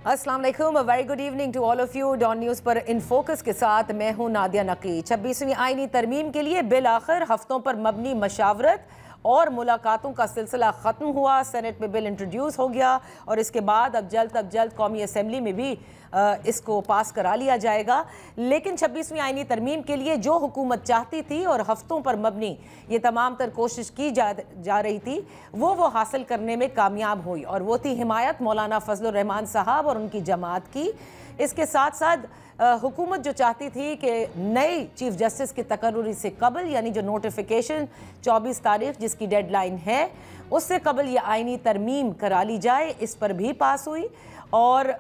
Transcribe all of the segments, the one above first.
अस्सलाम वालेकुम, very good evening to all of you. Dawn news पर इन फोकस के साथ मैं हूं नादिया नकी। 26वीं आईनी तरमीम के लिए बिल आखिर हफ्तों पर मबनी मशावरत और मुलाकातों का सिलसिला ख़त्म हुआ। सेनेट में बिल इंट्रोड्यूस हो गया और इसके बाद अब जल्द कौमी असम्बली में भी इसको पास करा लिया जाएगा। लेकिन 26वीं आईनी तरमीम के लिए जो हुकूमत चाहती थी और हफ्तों पर मबनी ये तमाम तर कोशिश की जा रही थी वो हासिल करने में कामयाब हुई, और वो थी हिमायत मौलाना फजलुर रहमान साहब और उनकी जमात की। इसके साथ साथ हुकूमत जो चाहती थी कि नई चीफ जस्टिस की तकर्रुरी से कबल, यानी जो नोटिफिकेशन 24 तारीख जिसकी डेडलाइन है उससे कबल ये आईनी तरमीम करा ली जाए, इस पर भी पास हुई और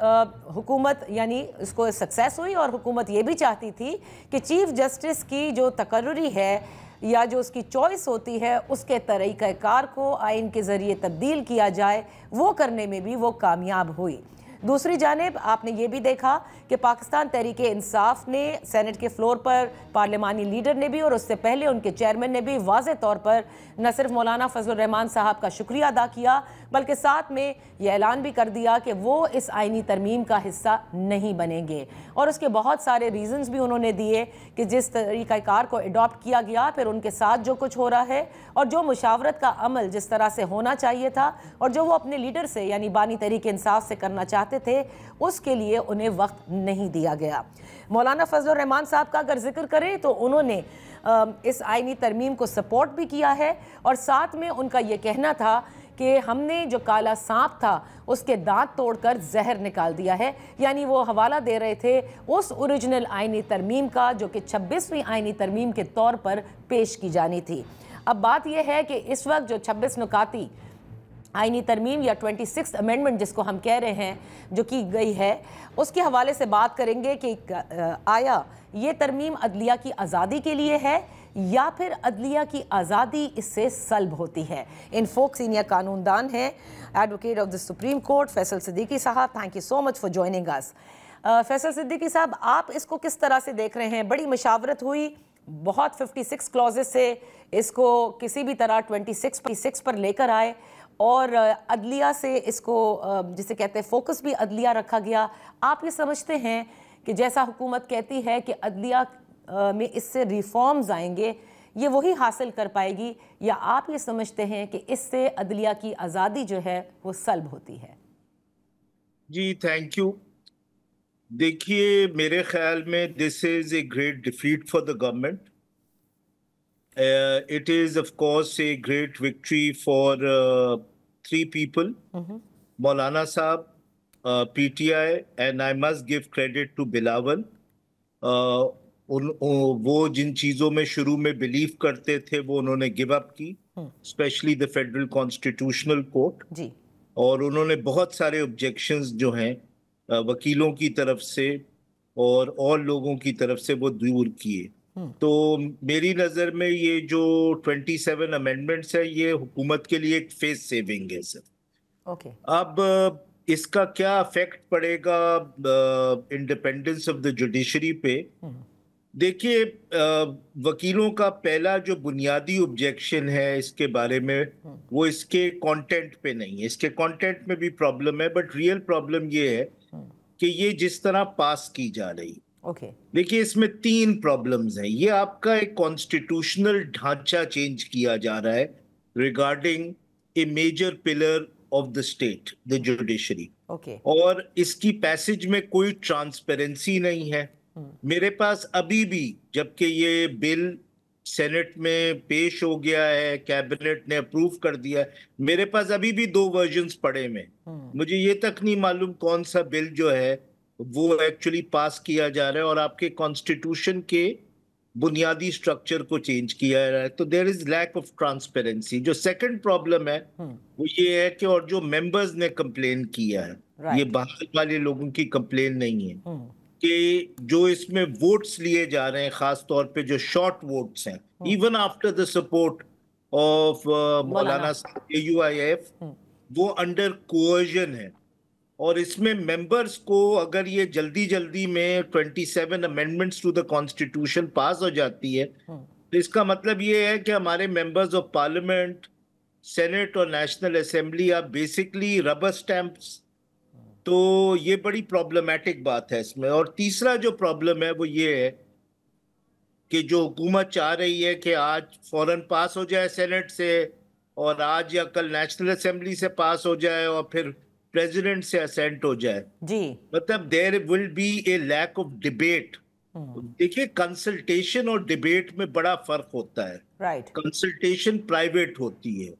हुकूमत यानी इसको सक्सेस हुई। और हुकूमत ये भी चाहती थी कि चीफ जस्टिस की जो तकर्रुरी है या जो उसकी चॉइस होती है उसके तरीक़ाकार को आइन के ज़रिए तब्दील किया जाए, वो करने में भी वो कामयाब हुई। दूसरी जानिब आपने ये भी देखा कि पाकिस्तान तहरीके इंसाफ ने सेनेट के फ्लोर पर पार्लिमानी लीडर ने भी और उससे पहले उनके चेयरमैन ने भी वाज़ेह तौर पर न सिर्फ मौलाना फजलुर रहमान साहब का शुक्रिया अदा किया बल्कि साथ में ये ऐलान भी कर दिया कि वो इस आइनी तरमीम का हिस्सा नहीं बनेंगे। और उसके बहुत सारे रीज़न्स भी उन्होंने दिए कि जिस तरीक़ाकार को अडॉप्ट किया गया, फिर उनके साथ जो कुछ हो रहा है और जो मुशावरत का अमल जिस तरह से होना चाहिए था और जो वो अपने लीडर से यानी बानी तहरीक इंसाफ से करना चाहते थे, उसके लिए उन्हें वक्त नहीं दिया गया। मौलाना फजलुर रहमान साहब का अगर जिक्र करें तो उन्होंने इस आइनी तरमीम को सपोर्ट भी किया है और साथ में उनका ये कहना था कि हमने जो काला सांप था उसके दांत तोड़कर जहर निकाल दिया है, यानी वो हवाला दे रहे थे उस ओरिजिनल आइनी तरमीम का जो कि 26वीं आइनी तरमीम के तौर पर पेश की जानी थी। अब बात यह है कि इस वक्त जो 26 नुकाती आइनी तरमीम या 26th अमेंडमेंट जिसको हम कह रहे हैं जो की गई है, उसके हवाले से बात करेंगे कि आया ये तरमीम अदलिया की आज़ादी के लिए है या फिर अदलिया की आज़ादी इससे सल्ब होती है। इन फोक सीनियर कानूनदान हैं advocate of the supreme court Faisal Siddiqui साहब। Thank you so much for joining us. Faisal Siddiqui साहब, आप इसको किस तरह से देख रहे हैं? बड़ी मशावरत हुई, बहुत 56 क्लॉजेस से इसको किसी भी तरह 26 पर लेकर आए और अदलिया से इसको जिसे कहते हैं फोकस भी अदलिया रखा गया। आप ये समझते हैं कि जैसा हुकूमत कहती है कि अदलिया में इससे रिफॉर्म्स आएंगे, ये वही हासिल कर पाएगी, या आप ये समझते हैं कि इससे अदलिया की आज़ादी जो है वो सल्ब होती है? जी थैंक यू। देखिए, मेरे ख्याल में this is a great defeat for the government. It is, of course, a great victory for three people, Maulana Saab, PTI, and I must give credit to Bilawal. वो जिन चीज़ों में शुरू में बिलीव करते थे वो उन्होंने गिव अप की, specially the federal constitutional court जी। और उन्होंने बहुत सारे ऑब्जेक्शंस जो हैं वकीलों की तरफ से और लोगों की तरफ से वो दूर किए। तो मेरी नजर में ये जो 27 अमेंडमेंट्स है ये हुकूमत के लिए एक फेस सेविंग है सर। ओके। अब इसका क्या इफेक्ट पड़ेगा इंडिपेंडेंस ऑफ द जुडिशरी पे? देखिए, वकीलों का पहला जो बुनियादी ऑब्जेक्शन है इसके बारे में वो इसके कंटेंट पे नहीं है। इसके कंटेंट में भी प्रॉब्लम है, बट रियल प्रॉब्लम ये है कि ये जिस तरह पास की जा रही। देखिए, इसमें तीन प्रॉब्लम्स हैं। ये आपका एक कॉन्स्टिट्यूशनल ढांचा चेंज किया जा रहा है regarding a major pillar of the state, the judiciary. और इसकी पैसेज में कोई ट्रांसपेरेंसी नहीं है। मेरे पास अभी भी, जबकि ये बिल सेनेट में पेश हो गया है, कैबिनेट ने अप्रूव कर दिया है, मेरे पास अभी भी 2 वर्जन्स पड़े में। मुझे ये तक नहीं मालूम कौन सा बिल जो है वो एक्चुअली पास किया जा रहा है और आपके कॉन्स्टिट्यूशन के बुनियादी स्ट्रक्चर को चेंज किया जा रहा है। तो there is lack of transparency. जो सेकंड प्रॉब्लम है वो ये है कि और जो मेंबर्स ने कंप्लेन किया है, ये बाहर वाले लोगों की कंप्लेन नहीं है, कि जो इसमें वोट्स लिए जा रहे हैं, खास तौर पे जो शॉर्ट वोट्स हैं, even after the support of Maulana AUIF, वो अंडर कोअर्जन है। और इसमें मेंबर्स को अगर ये जल्दी जल्दी में 27 अमेंडमेंट्स टू द कॉन्स्टिट्यूशन पास हो जाती है तो इसका मतलब ये है कि हमारे मेंबर्स ऑफ पार्लियामेंट, सेनेट और national assembly are basically rubber stamps तो ये बड़ी प्रॉब्लमेटिक बात है इसमें। और तीसरा जो प्रॉब्लम है वो ये है कि जो हुकूमत चाह रही है कि आज फौरन पास हो जाए सेनेट से, और आज या कल नेशनल असेंबली से पास हो जाए, और फिर प्रेसिडेंट से असेंट हो जाए। जी। मतलब there will be a lack of debate. देखिए, कंसल्टेशन और डिबेट में बड़ा फर्क होता है। राइट। कंसल्टेशन प्राइवेट होती है,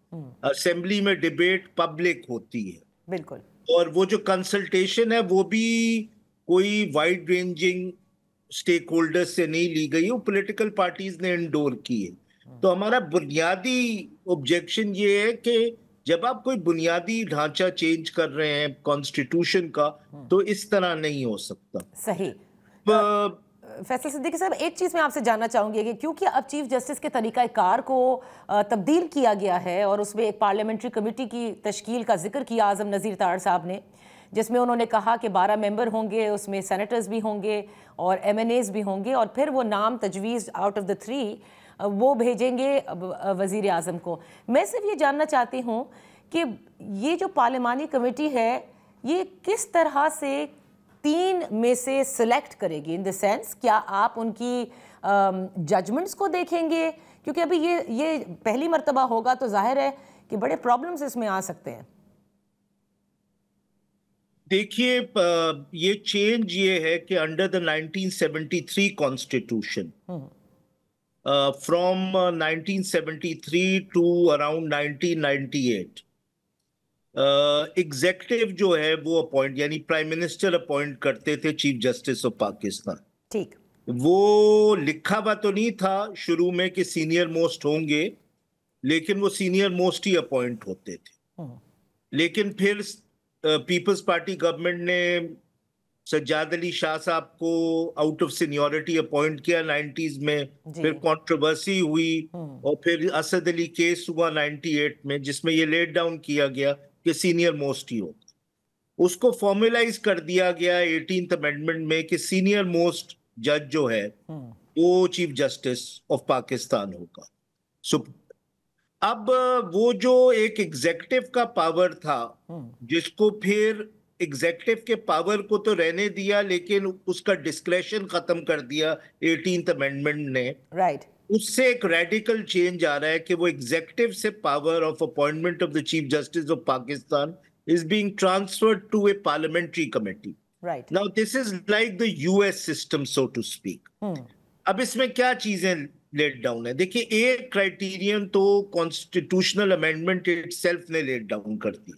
असेंबली में डिबेट पब्लिक होती है। बिल्कुल। और वो जो कंसल्टेशन है वो भी कोई वाइड रेंजिंग स्टेक होल्डर्स से नहीं ली गई, वो पॉलिटिकल पार्टीज ने इंडोर की है। तो हमारा बुनियादी ऑब्जेक्शन ये है कि जब आप कोई बुनियादी ढांचा चेंज कर रहे हैं कॉन्स्टिट्यूशन का, तो इस तरह नहीं हो सकता। सही। ब- फैसल सिद्दीकी साहब, एक चीज़ मैं आपसे जानना चाहूंगी कि क्योंकि अब चीफ जस्टिस के तरीक़ाकार को तब्दील किया गया है और उसमें एक पार्लियामेंट्री कमेटी की तश्कील का जिक्र किया आज़म नज़ीर तार साहब ने, जिसमें उन्होंने कहा कि 12 मेंबर होंगे, उसमें सेनेटर्स भी होंगे और MNAs भी होंगे, और फिर वो नाम तजवीज़ आउट ऑफ द 3 वो भेजेंगे वज़ीर आज़म को। मैं सिर्फ ये जानना चाहती हूँ कि ये जो पार्लिमानी कमेटी है ये किस तरह से 3 में से सिलेक्ट करेगी, इन द सेंस क्या आप उनकी जजमेंट्स को देखेंगे? क्योंकि अभी ये पहली मर्तबा होगा तो जाहिर है कि बड़े प्रॉब्लम्स इसमें आ सकते हैं। देखिए, ये चेंज ये है कि under the 1973 constitution, from 1973 to around 1998, executive जो है वो अपॉइंट, यानी प्राइम मिनिस्टर अपॉइंट करते थे चीफ जस्टिस ऑफ पाकिस्तान। ठीक। वो लिखा हुआ तो नहीं था शुरू में कि सीनियर मोस्ट होंगे, लेकिन वो सीनियर मोस्ट ही अपॉइंट होते थे। लेकिन फिर पीपल्स पार्टी गवर्नमेंट ने सज्जाद अली शाह साहब को आउट ऑफ सीनियरिटी अपॉइंट किया 90s में। फिर कंट्रोवर्सी हुई और फिर असद अली केस हुआ 98 में, जिसमें ये लेट डाउन किया गया कि सीनियर मोस्ट ही होगा। उसको फॉर्मुलाइज कर दिया गया 18th अमेंडमेंट में कि सीनियर मोस्ट जज जो है वो चीफ जस्टिस ऑफ पाकिस्तान होगा। सो अब वो जो एक एग्जेक्टिव का पावर था, जिसको फिर एग्जेक्टिव के पावर को तो रहने दिया लेकिन उसका डिस्क्रेशन खत्म कर दिया 18th अमेंडमेंट ने। राइट। उससे एक रेडिकल चेंज आ रहा है कि वो एग्जेक्टिव से power of appointment of the chief justice of Pakistan is being transferred to a parliamentary committee. Right. Now this is like the US system, so to speak. अब इसमें क्या चीजें लेट डाउन है? देखिए, एक क्राइटेरियन तो कॉन्स्टिट्यूशनल अमेंडमेंट इटसेल्फ ने let down कर दी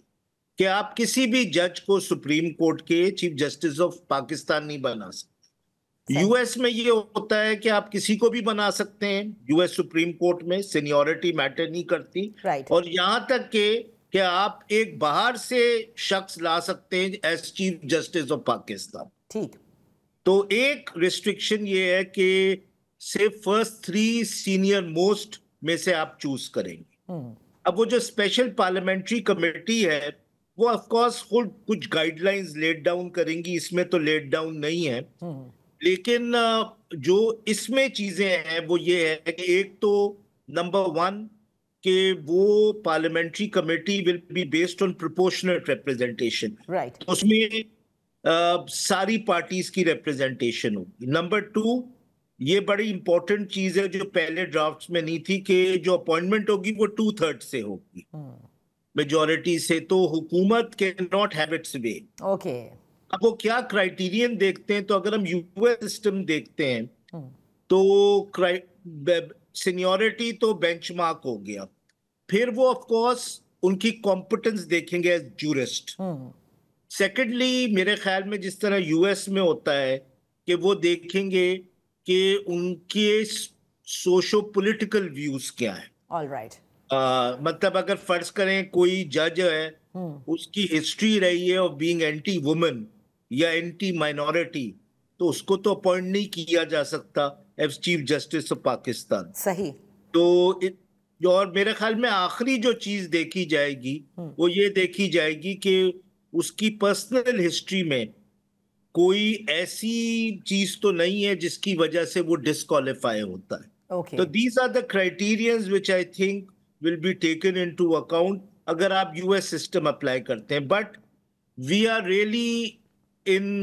कि आप किसी भी जज को सुप्रीम कोर्ट के चीफ जस्टिस ऑफ पाकिस्तान नहीं बना सकते। US में ये होता है कि आप किसी को भी बना सकते हैं, US सुप्रीम कोर्ट में सीनियरिटी मैटर नहीं करती। और यहां तक कि आप एक बाहर से शख्स ला सकते हैं as chief justice of Pakistan. ठीक। तो एक रिस्ट्रिक्शन ये है कि सिर्फ फर्स्ट 3 सीनियर मोस्ट में से आप चूज करेंगे। अब वो जो स्पेशल पार्लियामेंट्री कमेटी है वो ऑफ कोर्स खुद कुछ गाइडलाइंस लेट डाउन करेंगी, इसमें तो लेट डाउन नहीं है। लेकिन जो इसमें चीजें हैं वो ये है कि एक तो नंबर 1 कि वो parliamentary committee will be based on proportional representation. Right. तो उसमें सारी पार्टीज की रिप्रेजेंटेशन होगी। नंबर 2, ये बड़ी इंपॉर्टेंट चीज है जो पहले ड्राफ्ट्स में नहीं थी, कि जो अपॉइंटमेंट होगी वो 2/3 से होगी, मेजॉरिटी से। तो हुकूमत can not have it's way. Okay. अब वो क्या क्राइटेरियन देखते हैं, तो अगर हम US सिस्टम देखते हैं तो सीनियरिटी तो बेंचमार्क हो गया। फिर वो ऑफ कोर्स उनकी कॉम्पिटेंस देखेंगे एज जूरिस्ट। सेकेंडली, मेरे ख्याल में जिस तरह US में होता है कि वो देखेंगे कि उनके सोशो पॉलिटिकल व्यूज क्या है। ऑलराइट। मतलब अगर फर्ज करें कोई जज है, उसकी हिस्ट्री रही है ऑफ बीइंग एंटी वुमेन या एंटी माइनॉरिटी, तो उसको तो अपॉइंट नहीं किया जा सकता as chief justice of Pakistan. सही। तो और मेरे ख्याल में आखिरी जो चीज देखी जाएगी वो ये देखी जाएगी कि उसकी पर्सनल हिस्ट्री में कोई ऐसी चीज तो नहीं है जिसकी वजह से वो डिस्क्वालीफाई होता है। तो these are the criterions which I think will be taken into account अगर आप US सिस्टम अप्लाई करते हैं। But we are really in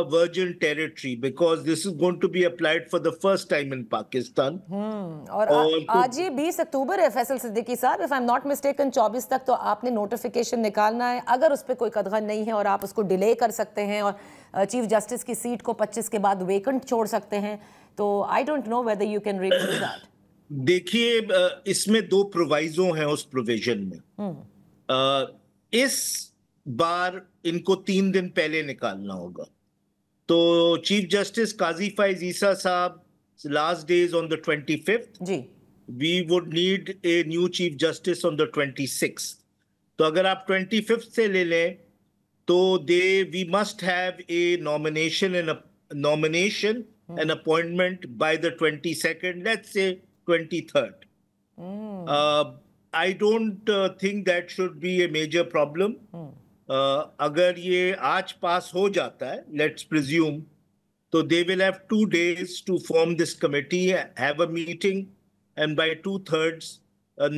virgin territory because this is going to be applied for the first time in Pakistan. और आज ही 20 अक्टूबर है फैसल सिद्दीकी साहब, if I am not mistaken 24 तक तो आपने नोटिफिकेशन निकालना है। अगर उस पर कोई कदगन नहीं है और आप उसको डिले कर सकते हैं और चीफ जस्टिस की सीट को 25 के बाद वेकेंट छोड़ सकते हैं, तो I don't know whether you can really do that. देखिए, इसमें दो प्रोवाइजो हैं उस प्रोविजन में। इस बार इनको 3 दिन पहले निकालना होगा। तो चीफ जस्टिस काजी फैज ईसा साहब last day is on the 25th जी। We would need a new chief justice on the 26th। तो अगर आप 25th से ले लें तो we must have a nomination and appointment by the 22nd, let's say 23rd। I don't think that should be a major problem. अगर ये आज पास हो जाता है, let's presume, तो they will have 2 days to form this committee, have a meeting, and by 2/3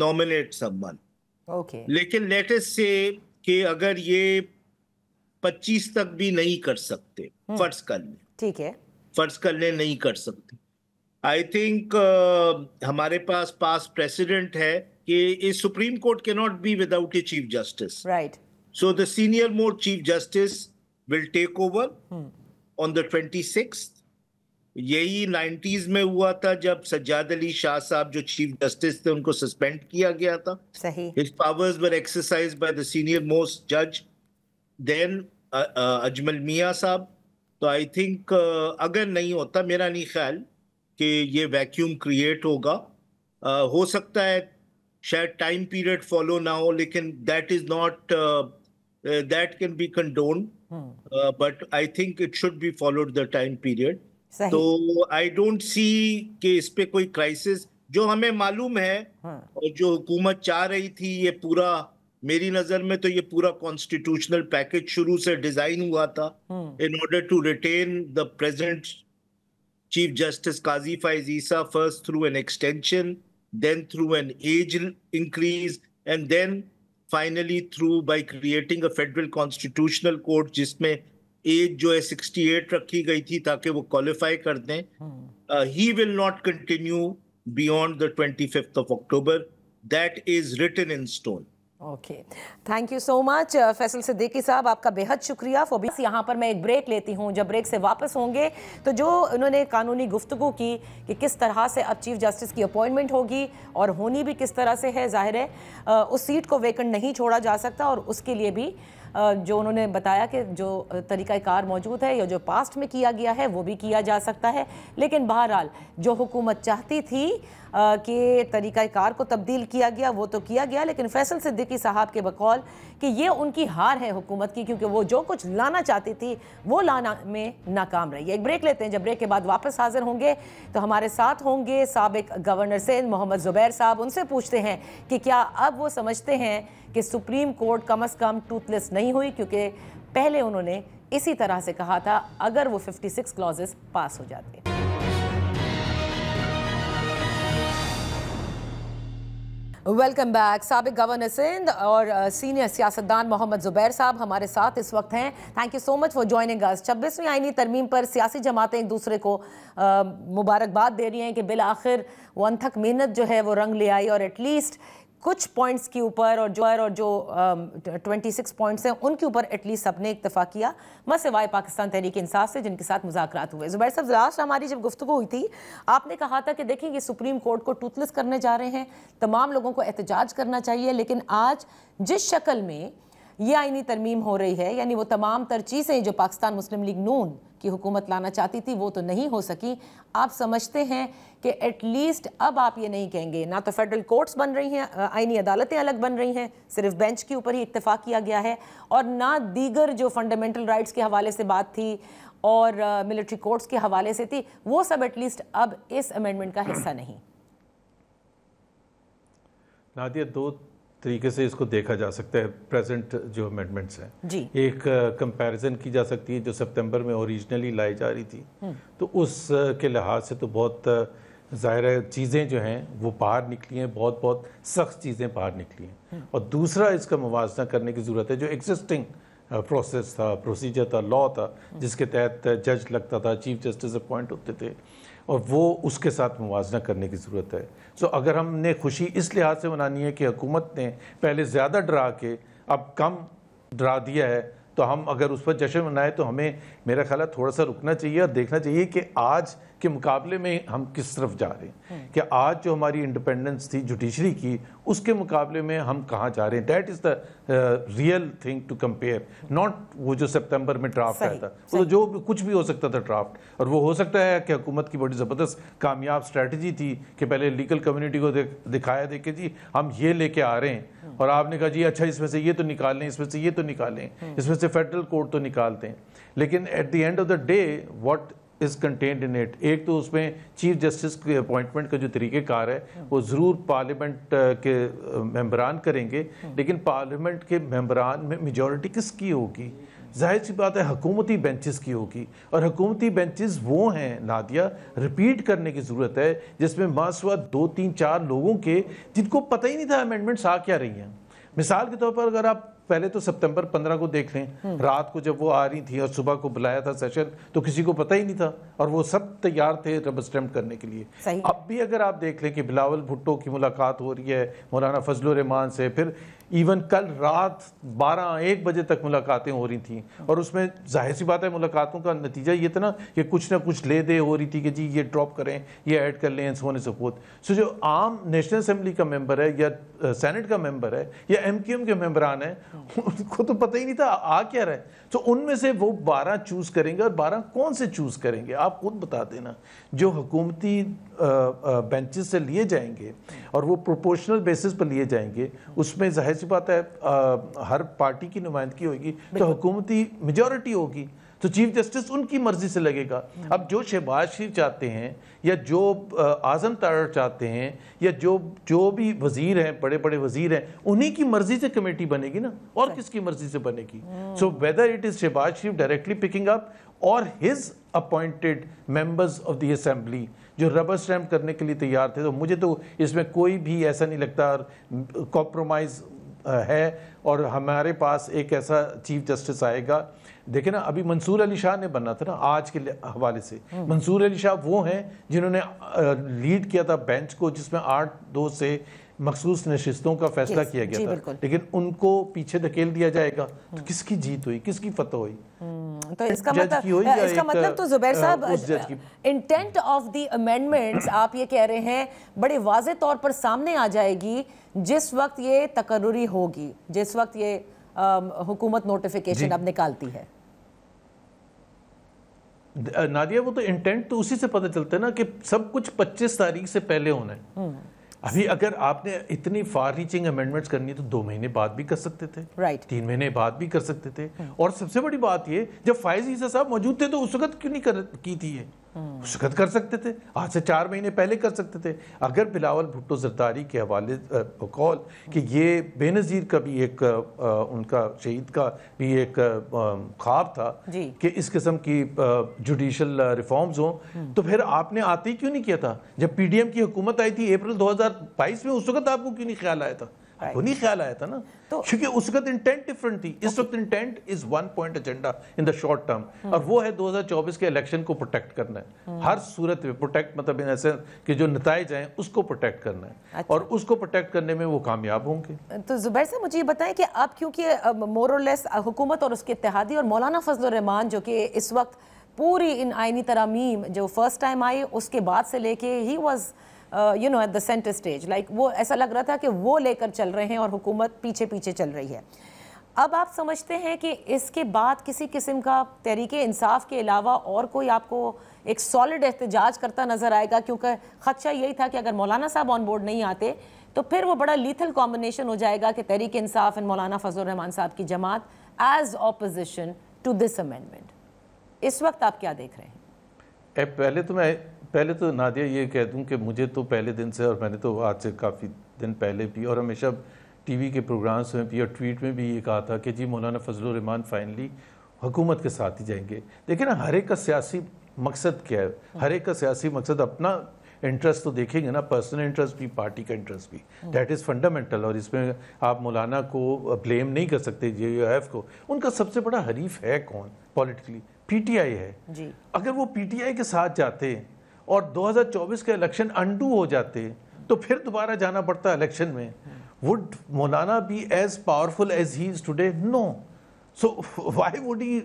nominate someone. Okay. लेकिन let us say कि अगर ये 25 तक भी नहीं कर सकते, फर्ज कर लें, ठीक है, फर्ज कर लें नहीं कर सकते, आई थिंक हमारे पास पास प्रेसिडेंट है कि supreme court can not be without a chief justice. Right. So the senior most chief justice will take over on the 26th. यही 90s में हुआ था जब सज्जाद अली शाह साहब जो चीफ जस्टिस थे उनको सस्पेंड किया गया था। सही। His powers were exercised by the senior most judge, then Ajmal मियां साहब। तो आई थिंक अगर नहीं होता, मेरा नहीं ख्याल कि ये वैक्यूम क्रिएट होगा। हो सकता है शायद टाइम पीरियड फॉलो ना हो, लेकिन that is not that can be condoned, but I think it should be followed the time period. तो I don't see कि इस पे कोई क्राइसिस जो हमें मालूम है और जो हुकूमत चाह रही थी, ये पूरा मेरी नजर में तो ये पूरा कॉन्स्टिट्यूशनल पैकेज शुरू से डिजाइन हुआ था in order to retain the present Chief Justice Qazi Faiz Issa, first through an extension, then through an age increase, and then finally through by creating a federal constitutional court जिसमें as जो है 68 रखी गई थी ताकि वो qualify कर दें। He will not continue beyond the 25th of October. That is written in stone. Okay, thank you so much Faisal Siddiqui साहब, आपका बेहद शुक्रिया। यहाँ पर मैं एक ब्रेक लेती हूँ। जब ब्रेक से वापस होंगे तो जो उन्होंने कानूनी गुफ्तगू की कि किस तरह से अब चीफ जस्टिस की अपॉइंटमेंट होगी और होनी भी किस तरह से है, जाहिर है उस सीट को वेकेंट नहीं छोड़ा जा सकता और उसके लिए भी जो उन्होंने बताया कि जो तरीक़ाकार मौजूद है या जो पास्ट में किया गया है वो भी किया जा सकता है। लेकिन बहरहाल जो हुकूमत चाहती थी कि तरीक़ाकार को तब्दील किया गया वो तो किया गया, लेकिन फैसल सिद्दीकी साहब के बकौल कि ये उनकी हार है हुकूमत की, क्योंकि वो जो कुछ लाना चाहती थी वो लाना में नाकाम रही है। एक ब्रेक लेते हैं। जब ब्रेक के बाद वापस हाजिर होंगे तो हमारे साथ होंगे साबिक गवर्नर सिंध मोहम्मद ज़ुबैर साहब। उनसे पूछते हैं कि क्या अब वो समझते हैं कि सुप्रीम कोर्ट कम अज़ कम टूथलेस नहीं हुई, क्योंकि पहले उन्होंने इसी तरह से कहा था अगर वो 56 क्लॉजेस पास हो जाते। Welcome back. साबिक गवर्नर सिंध और सीनियर सियासतदान मोहम्मद ज़ुबैर साहब हमारे साथ इस वक्त हैं। Thank you so much for joining us. 26वीं आईनी तरमीम पर सियासी जमातें एक दूसरे को मुबारकबाद दे रही हैं कि बिल आखिर वो अनथक मेहनत जो है वो रंग ले आई और एटलीस्ट कुछ पॉइंट्स के ऊपर और जो 26 पॉइंट्स हैं उनके ऊपर एटलीस्ट सबने इत्तेफाक किया, मसिवाय पाकिस्तान तहरीक इंसाफ से जिनके साथ मुज़ाकरात हुए। ज़ुबैर साहब, लास्ट हमारी जब गुफ्तगू हुई थी आपने कहा था कि देखिए ये सुप्रीम कोर्ट को टूथलेस करने जा रहे हैं, तमाम लोगों को एहतजाज करना चाहिए, लेकिन आज जिस शक्ल में ये आईनी तरमीम हो रही है, यानी वो तमाम तर चीज़ें जो पाकिस्तान मुस्लिम लीग नून की हुकूमत लाना चाहती थी वो तो नहीं हो सकी। आप समझते हैं कि एटलीस्ट अब आप ये नहीं कहेंगे, ना तो फेडरल कोर्ट्स बन रही हैं, आईनी अदालतें अलग बन रही हैं, सिर्फ बेंच के ऊपर ही इत्तेफाक किया गया है, और ना दीगर जो फंडामेंटल राइट्स के हवाले से बात थी और मिलिट्री कोर्ट्स के हवाले से थी, वो सब एटलीस्ट अब इस अमेंडमेंट का हिस्सा नहीं। नादिया, दो तरीके से इसको देखा जा सकता है। प्रेजेंट जो अमेंडमेंट्स हैं जी, एक कंपैरिजन की जा सकती है जो सितंबर में ओरिजिनली लाई जा रही थी, तो उस के लिहाज से तो बहुत ज़ाहिर है चीज़ें जो हैं वो बाहर निकली हैं, बहुत सख्त चीज़ें बाहर निकली हैं। और दूसरा इसका मुवाजना करने की ज़रूरत है जो एग्जिस्टिंग प्रोसेस था, प्रोसीजर था, लॉ था, जिसके तहत जज लगता था, चीफ जस्टिस अपॉइंट होते थे, और वो उसके साथ मुवाजना करने की ज़रूरत है। सो अगर हमने खुशी इस लिहाज से मनानी है कि हुकूमत ने पहले ज़्यादा डरा के अब कम डरा दिया है, तो हम अगर उस पर जश्न मनाएं तो हमें मेरा ख्याल है थोड़ा सा रुकना चाहिए और देखना चाहिए कि आज के मुकाबले में हम किस तरफ जा रहे हैं, कि आज जो हमारी इंडिपेंडेंस थी जुडिशरी की, उसके मुकाबले में हम कहाँ जा रहे हैं। That is the real thing to compare, not वो जो सितंबर में ड्राफ्ट आया था, तो जो कुछ भी हो सकता था ड्राफ्ट, और वो हो सकता है कि हुकूमत की बड़ी ज़बरदस्त कामयाब स्ट्रैटेजी थी कि पहले लीगल कम्युनिटी को दिखाया दे कि जी हम ये लेके आ रहे हैं, और आपने कहा जी अच्छा इसमें से ये तो निकाल लें, इसमें से ये तो निकालें, इसमें से फेडरल कोर्ट तो निकालते हैं। लेकिन at the end of the day what is contained in it, एक तो उसमें चीफ जस्टिस के अपॉइंटमेंट का जो तरीक़ेकार है वो ज़रूर पार्लियामेंट के मेंबरान करेंगे, लेकिन पार्लियामेंट के मेंबरान में मेजॉरिटी किसकी होगी? जाहिर सी बात है हुकूमती बेंचेस की होगी, और हुकूमती बेंचेस वो हैं नादिया, रिपीट करने की ज़रूरत है, जिसमें मासवा 2, 3, 4 लोगों के जिनको पता ही नहीं था अमेंडमेंट्स आ क्या रही हैं। मिसाल के तौर पर अगर आप पहले तो सितंबर 15 को देख लें, रात को जब वो आ रही थी और सुबह को बुलाया था सेशन, तो किसी को पता ही नहीं था, और वो सब तैयार थे रबर स्टैम्प करने के लिए। अब भी अगर आप देख लें कि बिलावल भुट्टो की मुलाकात हो रही है मौलाना फजलुर रहमान से, फिर इवन कल रात 12-1 बजे तक मुलाकातें हो रही थी, और उसमें जाहिर सी बात है मुलाकातों का नतीजा ये था ना कि कुछ ना कुछ ले दे हो रही थी कि जी ये ड्रॉप करें, ये ऐड कर लें, so on and so forth. So जो आम नेशनल असेंबली का मेंबर है या सेनेट का मेंबर है या एमक्यूएम के मेंबरान है, उनको तो पता ही नहीं था आ क्या रहा है। तो उनमें से वो 12 चूज करेंगे, और 12 कौन से चूज करेंगे आप खुद बता देना। जो हुकूमती बेंचेस से लिए जाएंगे और वो प्रोपोर्शनल बेसिस पर लिए जाएंगे, उसमें जाहिर सी बात है हर पार्टी की नुमाइंदगी होगी, तो हुकूमती मेजॉरिटी होगी, तो चीफ जस्टिस उनकी मर्जी से लगेगा। अब जो शहबाज शरीफ चाहते हैं या जो आजम तारड़ चाहते हैं या जो भी वजीर हैं, बड़े बड़े वजीर हैं, उन्हीं की मर्जी से कमेटी बनेगी ना, और किसकी मर्जी से बनेगी? So whether it is Shahbaz Sharif directly picking up और his appointed members of the assembly जो रबर स्टैम्प करने के लिए तैयार थे, तो मुझे तो इसमें कोई भी ऐसा नहीं लगता कॉम्प्रोमाइज़ है, और हमारे पास एक ऐसा चीफ जस्टिस आएगा। देखे ना, अभी मंसूर अली शाह ने बनना था ना, आज के हवाले से मंसूर अली शाह वो हैं जिन्होंने लीड किया था बेंच को, जिसमें 8-2 से मखसूस नशिस्तों का फैसला किया गया था, लेकिन उनको पीछे धकेल दिया जाएगा, तो किसकी जीत हुई, किसकी फतह हुई? तो इसका मतलब तो जुबैर साहब, इंटेंट ऑफ द अमेंडमेंट्स आप ये कह रहे हैं बड़े वाज़े तौर पर सामने आ जाएगी जिस वक्त ये तकर्रुरी होगी, जिस वक्त ये हुकूमत नोटिफिकेशन अब निकालती है। नादिया, वो तो इंटेंट तो उसी से पता चलता है ना कि सब कुछ 25 तारीख से पहले होना है। अभी अगर आपने इतनी फार रीचिंग अमेंडमेंट्स करनी है तो 2 महीने बाद भी कर सकते थे, 3 महीने बाद भी कर सकते थे। और सबसे बड़ी बात ये, जब फायज ईसा साहब मौजूद थे तो उस वक्त क्यों नहीं की थी ये? उस वक्त कर सकते थे, आज से 4 महीने पहले कर सकते थे। अगर बिलावल भुट्टो जरदारी के हवाले कॉल कि ये बेनज़ीर का भी एक उनका शहीद का भी एक ख्वाब था कि इस किस्म की जुडिशल रिफॉर्म्स हों, तो फिर आपने आते ही क्यों नहीं किया था? जब पीडीएम की हुकूमत आई थी अप्रैल 2022 में, उस वक्त आपको क्यों नहीं ख्याल आया था? वो नहीं ख्याल आया था ना, तो क्योंकि उस वक्त इंटेंट डिफरेंट थी। इस वक्त intent is 1 point agenda in the short term, और वो है 2024 के इलेक्शन को प्रोटेक्ट करना है। हर सूरत में प्रोटेक्ट, मतलब इन ऐसे कि जो नताइज आए उसको प्रोटेक्ट करना है, और उसको प्रोटेक्ट करने में वो कामयाब होंगे। तो जुबैर साहब मुझे ये बताएं कि अब क्योंकि मोर और लेस हुकूमत और उसके इत्तेहादी और मौलाना फजलुर रहमान जो कि इस वक्त पूरी इन आइनी तरामीम जो फर्स्ट टाइम आई उसके बाद से लेके he was at the centre stage, like वो ऐसा लग रहा था कि वो लेकर चल रहे हैं और हुकूमत पीछे पीछे चल रही है। अब आप समझते हैं कि इसके बाद किसी किस्म का तहरीक इंसाफ के अलावा और कोई आपको एक सॉलिड एहतजाज करता नजर आएगा? क्योंकि खदशा यही था कि अगर मौलाना साहब ऑन बोर्ड नहीं आते तो फिर वो बड़ा लीथल कॉम्बिनेशन हो जाएगा कि तहरीक इंसाफ एंड मौलाना फजलुर रहमान साहब की Jamaat as opposition to this amendment. इस वक्त आप क्या देख रहे हैं? पहले तो नादिया ये कह दूं कि मुझे तो पहले दिन से, और मैंने तो आज से काफ़ी दिन पहले भी और हमेशा टीवी के प्रोग्राम्स में भी और ट्वीट में भी ये कहा था कि जी मौलाना फजलुर रहमान फाइनली हुकूमत के साथ ही जाएंगे। देखिए ना, हर एक का सियासी मकसद क्या है? हर एक का सियासी मकसद अपना इंटरेस्ट तो देखेंगे ना, पर्सनल इंटरेस्ट भी, पार्टी का इंटरेस्ट भी, दैट इज़ फंडामेंटल। और इसमें आप मौलाना को ब्लेम नहीं कर सकते, JUF को। उनका सबसे बड़ा हरीफ है कौन पॉलिटिकली? PTI है जी। अगर वो PTI के साथ जाते और 2024 के इलेक्शन अनडू हो जाते तो फिर दोबारा जाना पड़ता इलेक्शन में, would Maulana be as powerful as he is today? No. So why would he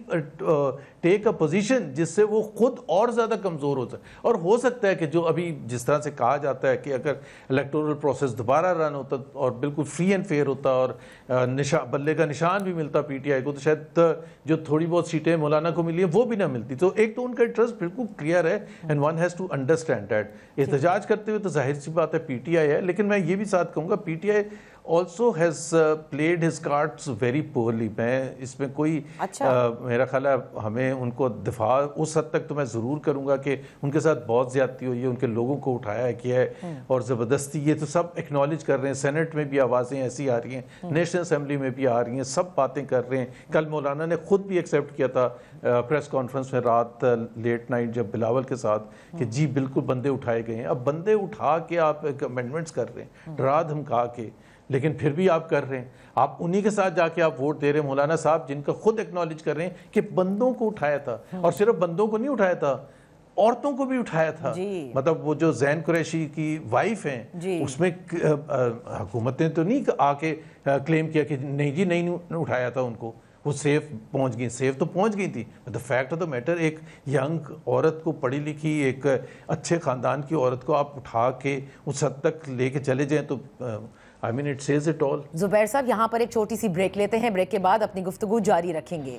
take a position जिससे वो खुद और ज़्यादा कमज़ोर हो जाए? और हो सकता है कि जो अभी जिस तरह से कहा जाता है कि अगर इलेक्टोरल प्रोसेस दोबारा रन होता और बिल्कुल फ्री एंड फेयर होता और बल्ले का निशान भी मिलता PTI को, तो शायद जो थोड़ी बहुत सीटें मौलाना को मिली है वो भी ना मिलती। तो एक तो उनका इंटरेस्ट बिल्कुल क्लियर है and one has to understand that. एहतजाज करते हुए तो जाहिर सी बात है PTI है, लेकिन मैं ये भी साथ कहूँगा PTI also has played his cards very poorly। मैं इसमें कोई मेरा ख्याल है हमें उनको दिफा उस हद तक तो मैं ज़रूर करूँगा कि उनके साथ बहुत ज़्यादती हुई है, उनके लोगों को उठाया किया है और ज़बरदस्ती, ये तो सब एक्नॉलेज कर रहे हैं। सेनेट में भी आवाज़ें ऐसी आ रही हैं, नेशनल असेंबली में भी आ रही हैं, सब बातें कर रहे हैं। कल मौलाना ने खुद भी एक्सेप्ट किया था प्रेस कॉन्फ्रेंस में रात लेट नाइट जब बिलावल के साथ कि जी बिल्कुल बंदे उठाए गए हैं। अब बंदे उठा के आप अमेंडमेंट्स कर रहे हैं, डरा धमका के, लेकिन फिर भी आप कर रहे हैं। आप उन्हीं के साथ जाके आप वोट दे रहे हैं, मौलाना साहब जिनका खुद एक्नॉलेज कर रहे हैं कि बंदों को उठाया था, और सिर्फ बंदों को नहीं उठाया था, औरतों को भी उठाया था। मतलब वो जो जैन कुरैशी की वाइफ हैं, उसमें हुकूमतें तो नहीं आके क्लेम किया कि नहीं जी नहीं उठाया था उनको, वो सेफ पहुंच गई। सेफ तो पहुंच गई थी। The fact of the matter, एक यंग औरत को, पढ़ी लिखी एक अच्छे ख़ानदान की औरत को आप उठा के उस हद तक लेके चले जाएं तो I mean it says it all। Zubair साहब, यहाँ पर एक छोटी सी ब्रेक लेते हैं, ब्रेक के बाद अपनी गुफ्तगू जारी रखेंगे।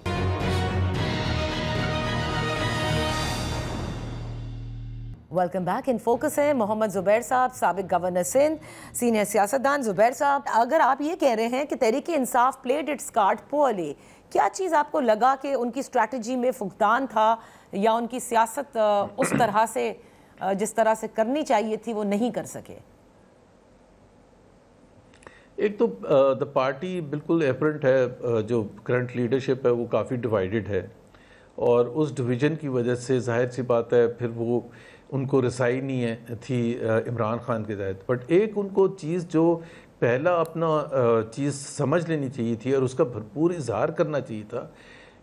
Welcome back. इन फोकस है मोहम्मद जुबैर साहब, साबिक गवर्नर सिंध, सीनियर सियासतदान। जुबैर साहब, अगर आप ये कह रहे हैं कि Tehreek Insaf played its card poorly, क्या चीज़ आपको लगा कि उनकी स्ट्रैटेजी में फुकदान था या उनकी सियासत उस तरह से जिस तरह से करनी चाहिए थी वो नहीं कर सके? एक तो द पार्टी बिल्कुल एपरेंट है, जो करंट लीडरशिप है वो काफ़ी डिवाइडेड है, और उस डिवीज़न की वजह से जाहिर सी बात है फिर वो उनको रसाई नहीं है थी इमरान खान के तहत। बट एक उनको चीज़ जो पहला अपना चीज़ समझ लेनी चाहिए थी और उसका भरपूर इजहार करना चाहिए था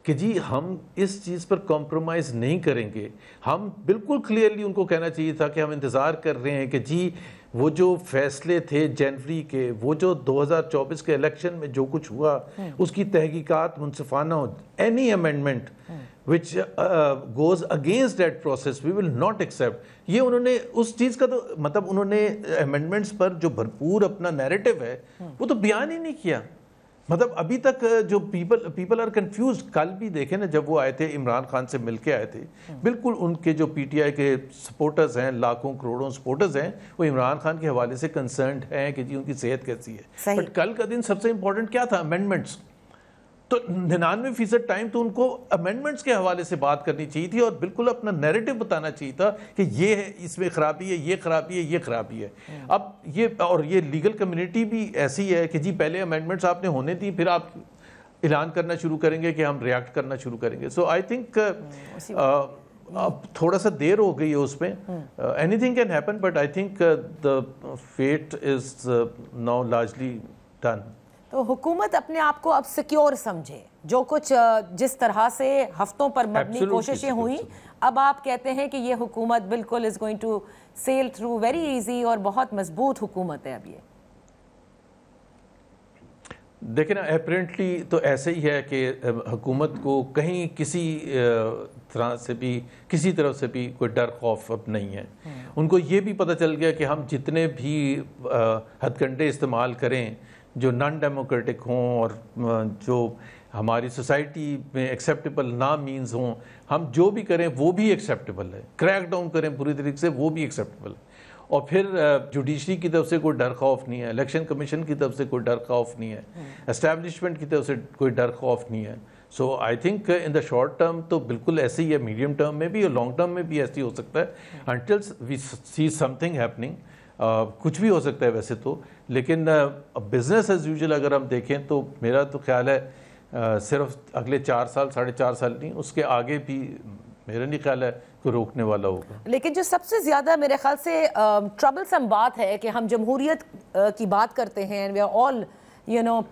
कि जी हम इस चीज़ पर कॉम्प्रोमाइज़ नहीं करेंगे। हम बिल्कुल क्लियरली उनको कहना चाहिए था कि हम इंतज़ार कर रहे हैं कि जी वो जो फैसले थे जनवरी के, वो जो 2024 के इलेक्शन में जो कुछ हुआ उसकी तहकीकात मुनसिफाना हो। Any amendment which goes against that process we will not accept. ये उन्होंने उस चीज़ का तो मतलब उन्होंने अमेंडमेंट्स पर जो भरपूर अपना नैरेटिव है वो तो बयान ही नहीं किया। मतलब अभी तक जो पीपल आर कंफ्यूज। कल भी देखें ना, जब वो आए थे इमरान खान से मिलके आए थे, बिल्कुल उनके जो PTI के सपोर्टर्स हैं, लाखों करोड़ों सपोर्टर्स हैं, वो इमरान खान के हवाले से कंसर्न्ड हैं कि जी उनकी सेहत कैसी है। बट कल का दिन सबसे इंपॉर्टेंट क्या था? अमेंडमेंट्स। तो 99% टाइम तो उनको अमेंडमेंट्स के हवाले से बात करनी चाहिए थी और बिल्कुल अपना नैरेटिव बताना चाहिए था कि ये है, इसमें खराबी है, ये खराबी है, ये खराबी है। अब ये और ये लीगल कम्युनिटी भी ऐसी है कि जी पहले अमेंडमेंट्स आपने होने दी, फिर आप ऐलान करना शुरू करेंगे कि हम रिएक्ट करना शुरू करेंगे। सो आई थिंक अब थोड़ा सा देर हो गई है उसमें। Anything can happen, but I think the fate is now largely done. तो हुकूमत अपने आप को अब सिक्योर समझे, जो कुछ जिस तरह से हफ्तों पर मबनी कोशिशें हुई, अब आप कहते हैं कि ये हुकूमत बिल्कुल is going to sail through very easy और बहुत मजबूत हुकूमत है अब ये? देखिए ना, अपेरेंटली तो ऐसे ही है कि हुकूमत को कहीं किसी तरह से भी, किसी तरफ से भी कोई डर खौफ अब नहीं है। उनको ये भी पता चल गया कि हम जितने भी हथकंडे इस्तेमाल करें जो नॉन डेमोक्रेटिक हों और जो हमारी सोसाइटी में एक्सेप्टेबल ना मीन्स हों, हम जो भी करें वो भी एक्सेप्टेबल है। क्रैक डाउन करें पूरी तरीके से, वो भी एक्सेप्टेबल है। और फिर जुडिशरी की तरफ से कोई डर खौफ नहीं है, इलेक्शन कमीशन की तरफ से कोई डर खौफ नहीं है, एस्टैब्लिशमेंट की तरफ से कोई डर खौफ नहीं है। So I think in the short term तो बिल्कुल ऐसे ही है, मीडियम टर्म में भी और लॉन्ग टर्म में भी ऐसे ही हो सकता है, until we see something happening. कुछ भी हो सकता है वैसे तो, लेकिन बिजनेस एज यूजुअल अगर हम देखें तो मेरा तो ख्याल है सिर्फ अगले 4 साल 4.5 साल नहीं, उसके आगे भी मेरा नहीं ख्याल है को रोकने वाला होगा। लेकिन जो सबसे ज़्यादा मेरे ख्याल से ट्रबलसम बात है कि हम जमहूरियत की बात करते हैं, we are all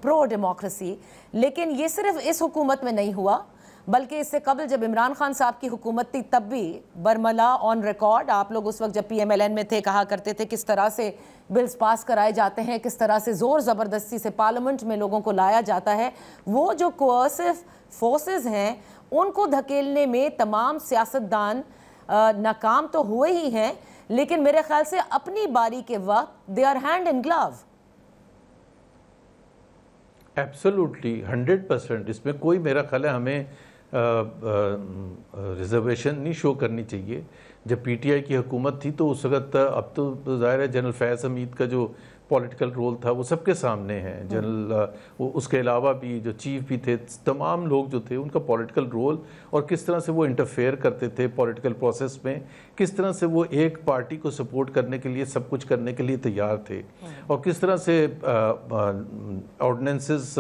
pro democracy, लेकिन ये सिर्फ इस हुकूमत में नहीं हुआ, बल्कि इससे कबल जब इमरान खान साहब की हुकूमत थी तब भी बरमला ऑन रिकॉर्ड, आप लोग उस वक्त जब PMLN में थे कहा करते थे किस तरह से बिल्स पास कराए जाते हैं, किस तरह से ज़ोर ज़बरदस्ती से पार्लियामेंट में लोगों को लाया जाता है। वो जो कोअर्सिव फोर्सेस हैं उनको धकेलने में तमाम सियासतदान नाकाम तो हुए ही हैं, लेकिन मेरे ख्याल से अपनी बारी के वक्त they are hand in glove. Absolutely 100%, इसमें कोई मेरा ख्याल है हमें रिजर्वेशन नहीं शो करनी चाहिए। जब PTI की हुकूमत थी तो उस वक्त, अब तो ज़ाहिर है जनरल फैज़ हमीद का जो पॉलिटिकल रोल था वो सबके सामने है। जनरल उसके अलावा भी जो चीफ भी थे, तमाम लोग जो थे उनका पॉलिटिकल रोल और किस तरह से वो इंटरफेयर करते थे पॉलिटिकल प्रोसेस में, किस तरह से वो एक पार्टी को सपोर्ट करने के लिए सब कुछ करने के लिए तैयार थे, और किस तरह से ऑर्डिनेंसेस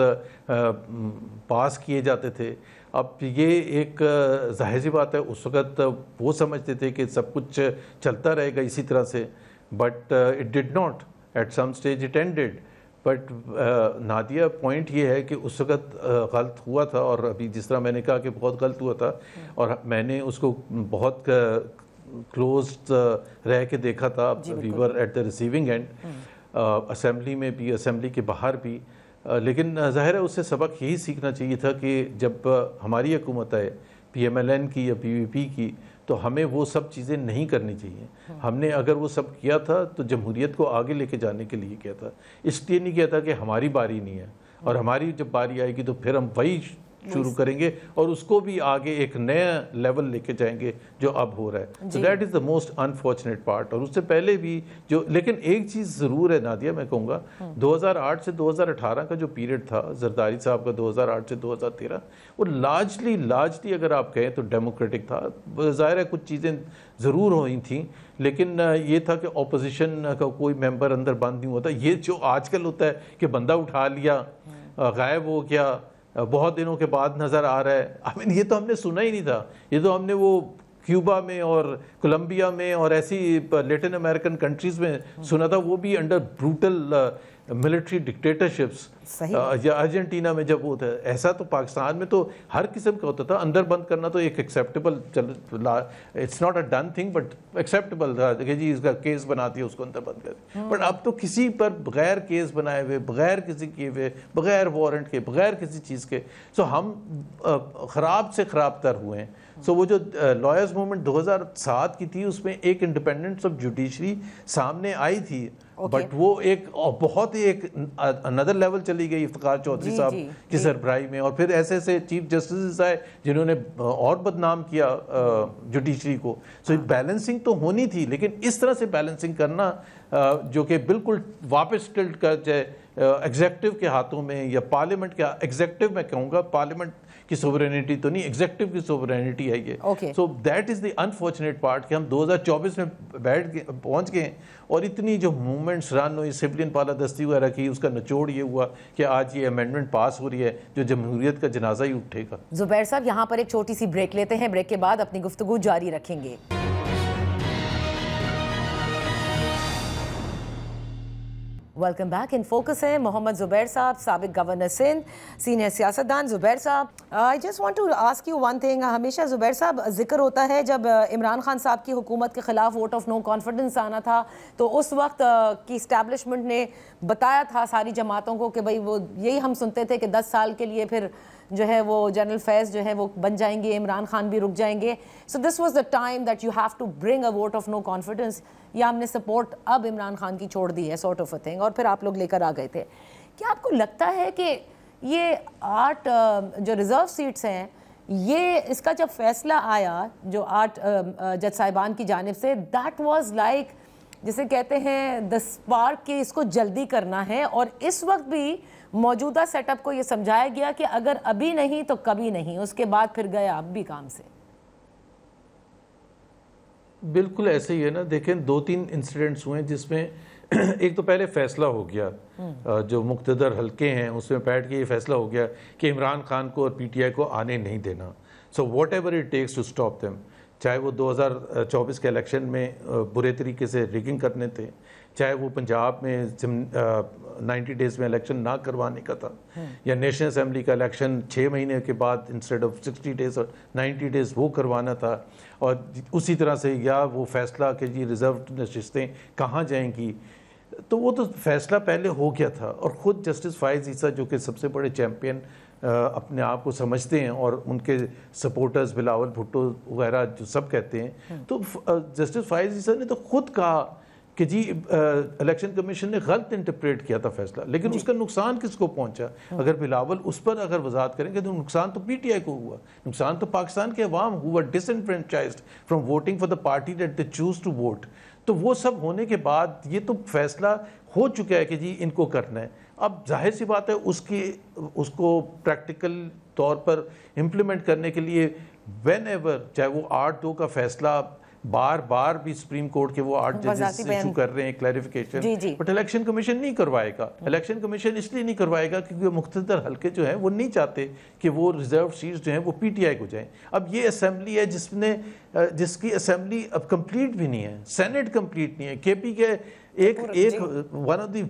पास किए जाते थे। अब ये एक जाहिर सी बात है, उस वक्त वो समझते थे कि सब कुछ चलता रहेगा इसी तरह से, but it did not. At some stage it ended, but नादिया पॉइंट ये है कि उस वक्त गलत हुआ था, और अभी जिस तरह मैंने कहा कि बहुत गलत हुआ था, और मैंने उसको बहुत क्लोज रह के देखा था। We were at the receiving end, assembly में भी, असेंबली के बाहर भी। लेकिन ज़ाहिर है उससे सबक यही सीखना चाहिए था कि जब हमारी हुकूमत आए PMLN की या PVP की, तो हमें वो सब चीज़ें नहीं करनी चाहिए। हमने अगर वो सब किया था तो जमहूरियत को आगे लेके जाने के लिए किया था, इसलिए नहीं किया था कि हमारी बारी नहीं है, और हमारी जब बारी आएगी तो फिर हम वही शुरू करेंगे और उसको भी आगे एक नया लेवल लेके जाएंगे जो अब हो रहा है। So that is the most unfortunate part. और उससे पहले भी जो, लेकिन एक चीज़ ज़रूर है नादिया, मैं कहूँगा 2008 से 2018 का जो पीरियड था जरदारी साहब का, 2008 से 2013, वो लार्जली अगर आप कहें तो डेमोक्रेटिक था। ज़ाहिर है कुछ चीज़ें ज़रूर हुई थी, लेकिन ये था कि ऑपोजिशन का कोई मेंबर अंदर बंद नहीं हुआ था। ये जो आजकल होता है कि बंदा उठा लिया, गायब हो गया, बहुत दिनों के बाद नज़र आ रहा है, आई मीन ये तो हमने सुना ही नहीं था। ये तो हमने वो क्यूबा में और कोलंबिया में और ऐसी लैटिन अमेरिकन कंट्रीज़ में सुना था, वो भी अंडर ब्रूटल मिलिट्री डिक्टेटरशिप्स, या अर्जेंटीना में जब होता है। ऐसा तो पाकिस्तान में तो हर किस्म का होता था। अंदर बंद करना तो एक acceptable, it's not a done thing but acceptable था कि जी इसका केस बनाती है, उसको अंदर बंद कर। बट अब तो किसी पर बगैर केस बनाए हुए, बगैर किसी किए हुए, बगैर वारंट के, बगैर किसी चीज़ के, सो हम ख़राब से ख़राब तर हुए हैं। सो वो जो लॉयर्स मूवमेंट 2007 की थी, उसमें एक इंडिपेंडेंस ऑफ जुडिशरी सामने आई थी, बट वो एक बहुत ही एक अनदर लेवल चली गई इफ्तिखार चौधरी साहब की सरबराही में, और फिर ऐसे ऐसे चीफ जस्टिस आए जिन्होंने और बदनाम किया जुडिशरी को। सो बैलेंसिंग तो होनी थी, लेकिन इस तरह से बैलेंसिंग करना जो कि बिल्कुल वापस टिल्ट कर जाए एग्जेक्टिव के हाथों में या पार्लियामेंट के, एग्जेक्टिव मैं कहूँगा, पार्लियामेंट की सोवरेनिटी तो नहीं, एग्जेक्टिव की सोवरेनिटी है ये। So that is the unfortunate part कि हम 2024 में पहुंच गए और इतनी जो मूवमेंट्स रन हुई, सिविलियन पालादस्ती वगैरह की, उसका निचोड़ ये हुआ कि आज ये अमेंडमेंट पास हो रही है जो जमहूरियत का जनाजा ही उठेगा। जुबैर साहब, यहाँ पर एक छोटी सी ब्रेक लेते हैं, ब्रेक के बाद अपनी गुफ्तगू जारी रखेंगे। Welcome back. इन फोकस है मोहम्मद जुबैर साहब, साबिक गवर्नर सिंध, सीनियर सियासतदान। जुबैर साहब, I just want to ask you one thing. हमेशा जुबैर साहब जिक्र होता है जब इमरान खान साहब की हुकूमत के खिलाफ वोट ऑफ नो कॉन्फिडेंस आना था तो उस वक्त की इस्टेब्लिशमेंट ने बताया था सारी जमातों को कि भाई वो यही हम सुनते थे कि 10 साल के लिए फिर जो है वो जनरल फैज़ जो है वो बन जाएंगे, इमरान खान भी रुक जाएंगे। So this was the time that you have to bring a vote of no confidence, या हमने सपोर्ट अब इमरान खान की छोड़ दी है, सॉर्ट ऑफ अ थिंग, और फिर आप लोग लेकर आ गए थे। क्या आपको लगता है कि ये 8 जो रिज़र्व सीट्स हैं, ये इसका जब फैसला आया जो 8 जज साहिबान की जानिब से, दैट वाज लाइक जिसे कहते हैं द स्पार्क कि इसको जल्दी करना है, और इस वक्त भी मौजूदा सेटअप को ये समझाया गया कि अगर अभी नहीं तो कभी नहीं, उसके बाद फिर गया अब भी काम से? बिल्कुल ऐसे ही है ना। देखें 2-3 इंसिडेंट्स हुए जिसमें एक तो पहले फैसला हो गया, जो मुक़्तदर हल्के हैं उसमें बैठ के ये फैसला हो गया कि इमरान खान को और PTI को आने नहीं देना। So whatever it takes to stop them. चाहे वो 2024 के इलेक्शन में बुरे तरीके से रिगिंग करने थे, चाहे वो पंजाब में 90 डेज़ में इलेक्शन ना करवाने का था, या नेशनल असेंबली का इलेक्शन 6 महीने के बाद इंस्टेड ऑफ 60 डेज़ और 90 डेज़ वो करवाना था, और उसी तरह से या वो फैसला कि जी रिज़र्व नशिस्तें कहाँ जाएंगी, तो वो तो फैसला पहले हो गया था। और ख़ुद जस्टिस फ़ाइज़ ईसा जो कि सबसे बड़े चैम्पियन अपने आप को समझते हैं, और उनके सपोर्टर्स बिलावल भुट्टो वगैरह जो सब कहते हैं, तो जस्टिस फ़ाइज़ ईसा ने तो ख़ुद कहा कि जी इलेक्शन कमीशन ने गलत इंटरप्रेट किया था फैसला, लेकिन उसका नुकसान किसको पहुंचा? अगर बिलावल उस पर अगर वजाहत करेंगे तो नुकसान तो पीटीआई को हुआ, नुकसान तो पाकिस्तान के अवाम हुआ, disenfranchised from voting for the party that they choose to vote. तो वो सब होने के बाद ये तो फैसला हो चुका है कि जी इनको करना है। अब जाहिर सी बात है उसको प्रैक्टिकल तौर पर इम्प्लीमेंट करने के लिए व्हेन एवर, चाहे वो 8-2 का फैसला बार बार भी सुप्रीम कोर्ट के वो 8 जजेस इशू कर रहे हैं क्लैरिफिकेशन, बट इलेक्शन कमीशन नहीं करवाएगा। इलेक्शन कमीशन इसलिए नहीं करवाएगा क्योंकि मुख्तलिफ हल्के जो हैं वो नहीं चाहते कि वो रिजर्व सीट्स जो हैं वो पीटीआई को जाएं। अब ये असेंबली है जिसकी असेंबली अब कंप्लीट भी नहीं है, सेनेट कंप्लीट नहीं है। केपी के एक one of the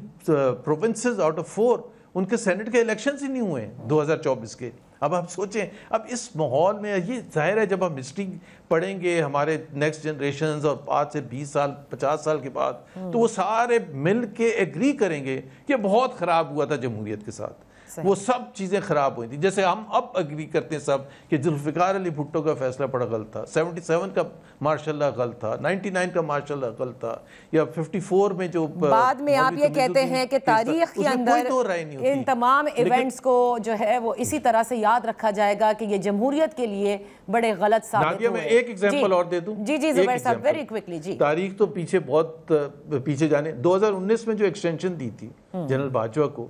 provinces out of 4 उनके सेनेट के इलेक्शंस ही नहीं हुए 2024 के। अब आप सोचें, अब इस माहौल में ये जाहिर है जब हम हिस्ट्री पढ़ेंगे हमारे नेक्स्ट जनरेशंस और आज से 20 साल 50 साल के बाद, तो वो सारे मिल के एग्री करेंगे कि बहुत ख़राब हुआ था जमहूरियत के साथ, वो सब चीज़ें ख़राब हुई थी। जैसे हम अब एग्री करते हैं सब कि जुल्फ़िकार अली भुट्टो का फैसला बड़ा गलत था, 77 का मार्शल गलत था, 99 का मार्शल गलत था, या 54 में जो बाद में आप ये कहते हैं कि तारीख के अंदर इन तमाम इवेंट्स को जो है वो इसी तरह से याद रखा जाएगा कि ये जमहूरियत के लिए बड़े गलत साबित हुए। मैं एक एग्जांपल और दे दूं। जी ज़ुबैर साहब, वेरी क्विकली। जी, तारीख तो पीछे बहुत पीछे जाने, 2019 में जो एक्सटेंशन दी थी जनरल बाजवा को,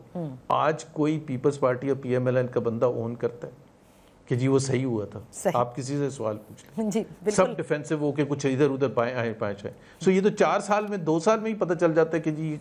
आज कोई पीपल्स पार्टी और पीएमएलएन का बंदा ओन करता है कि जी वो सही हुआ था? आप किसी से सवाल पूछ लें, जी सब डिफेंसिव हो के कुछ इधर उधर पाए। सो ये तो 4 साल में 2 साल में ही पता चल जाता है कि जी ये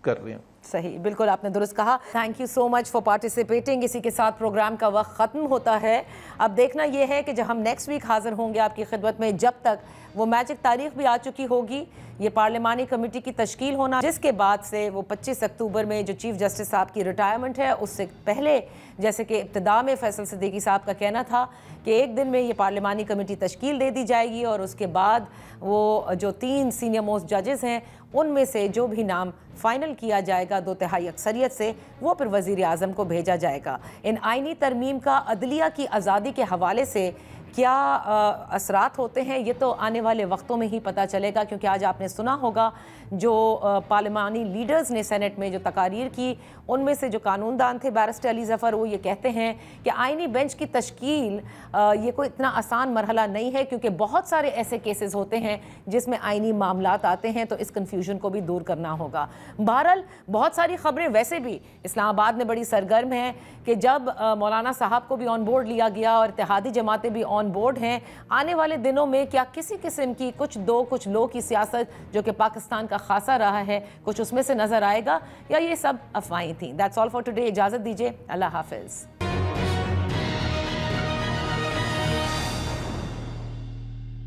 कर रहे हैं। सही, बिल्कुल आपने दुरुस्त कहा। Thank you so much for participating. इसी के साथ प्रोग्राम का वक्त ख़त्म होता है। अब देखना यह है कि जब हम नेक्स्ट वीक हाजिर होंगे आपकी खिदमत में, जब तक वो मैजिक तारीख भी आ चुकी होगी, ये पार्लिमानी कमेटी की तश्कील होना, जिसके बाद से वो 25 अक्टूबर में जो चीफ जस्टिस साहब की रिटायरमेंट है, उससे पहले जैसे कि इब्तिदा में फैसल सिद्दीकी साहब का कहना था कि एक दिन में ये पार्लिमानी कमेटी तश्कील दे दी जाएगी, और उसके बाद वो जो 3 सीनियर मोस्ट जजेस हैं उनमें से जो भी नाम फाइनल किया जाएगा 2/3 अक्सरियत से, वो फिर वज़ीर आज़म को भेजा जाएगा। इन आइनी तरमीम का अदलिया की आज़ादी के हवाले से क्या असरात होते हैं, ये तो आने वाले वक्तों में ही पता चलेगा, क्योंकि आज आपने सुना होगा जो पार्लिमानी लीडर्स ने सेनेट में जो तकारीर की, उनमें से जो कानूनदान थे बैरिस्टर अली ज़फ़र, वो ये कहते हैं कि आइनी बेंच की तश्कील ये कोई इतना आसान मरहला नहीं है, क्योंकि बहुत सारे ऐसे केसेस होते हैं जिसमें आइनी मामलात आते हैं, तो इस कन्फ्यूजन को भी दूर करना होगा। बहरहाल बहुत सारी खबरें वैसे भी इस्लामाबाद में बड़ी सरगर्म हैं कि जब मौलाना साहब को भी ऑन बोर्ड लिया गया और इत्तेहादी जमातें भी ऑन बोर्ड हैं, आने वाले दिनों में क्या किसी किस्म की कुछ लो की सियासत जो कि पाकिस्तान का खासा रहा है, कुछ उसमें से नजर आएगा, या ये सब अफवाहें थी? That's all for today. इजाजत दीजिए, अल्लाह हाफिज।